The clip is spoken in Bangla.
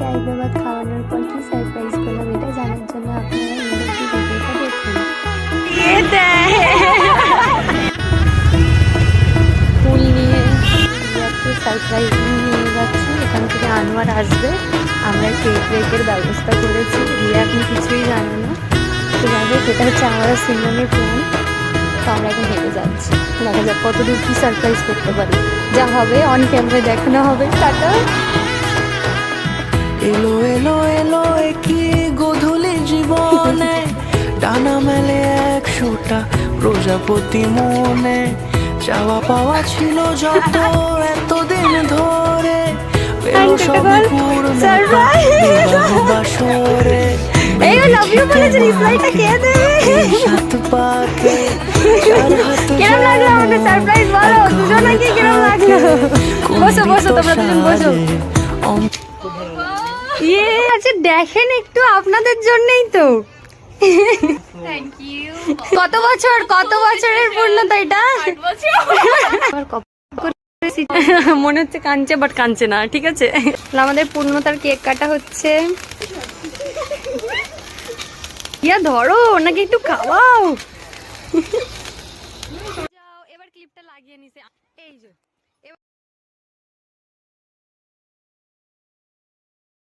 হায়দ্রাবাদ খাওয়ানোর পর কি সারপ্রাইজ করলাম এটা জানার জন্য আপনারা ইন্ডাস্ট্রি ভিডিওটা দেখুন। ফুল নিয়ে সারপ্রাইজ নিয়ে যাচ্ছি। এখান থেকে আনোয়ার আসবে, আমরা কেক কেকের ব্যবস্থা করেছি। রিয়া এখন কিছুই জানে না, তো যাবে সেটা হচ্ছে আমাদের সিনেমার প্ল্যান। তো আমরা এখন হেঁটে যাচ্ছি, দেখা যাক কত দূর কি সারপ্রাইজ করতে পারি। যা হবে অন ক্যামেরায় দেখানো হবে। টাটা। এলো এলো এলো কি গোধূলি জীবনে, ডানা মেলে 100টা প্রজাপতি মনে। চাওয়া পাওয়া ছিল যত এতদিন ধরে, পেলো সব পূর্ণতা বিবাহ বাসরে। সাত পাকে চার হাত কেমন লাগলো আমাদের সারপ্রাইজ বলো দুজনকে, কেমন লাগলো? বসো বসো, তোমরা দুজন বসো। ইয়ে আচ্ছা দেখেন একটু, আপনাদের জন্যই তো। Thank you. কত বছরের পূর্ণতা এটা? মনে হচ্ছে কাঁদছে, বাট কাঁদছে না। ঠিক আছে, আমাদের পূর্ণতার কেক কাটা হচ্ছে। ইয়া ধরো, নাকি একটু খাওয়াও। যাও, এবার ক্লিপটা লাগিয়ে নিছে। এই যে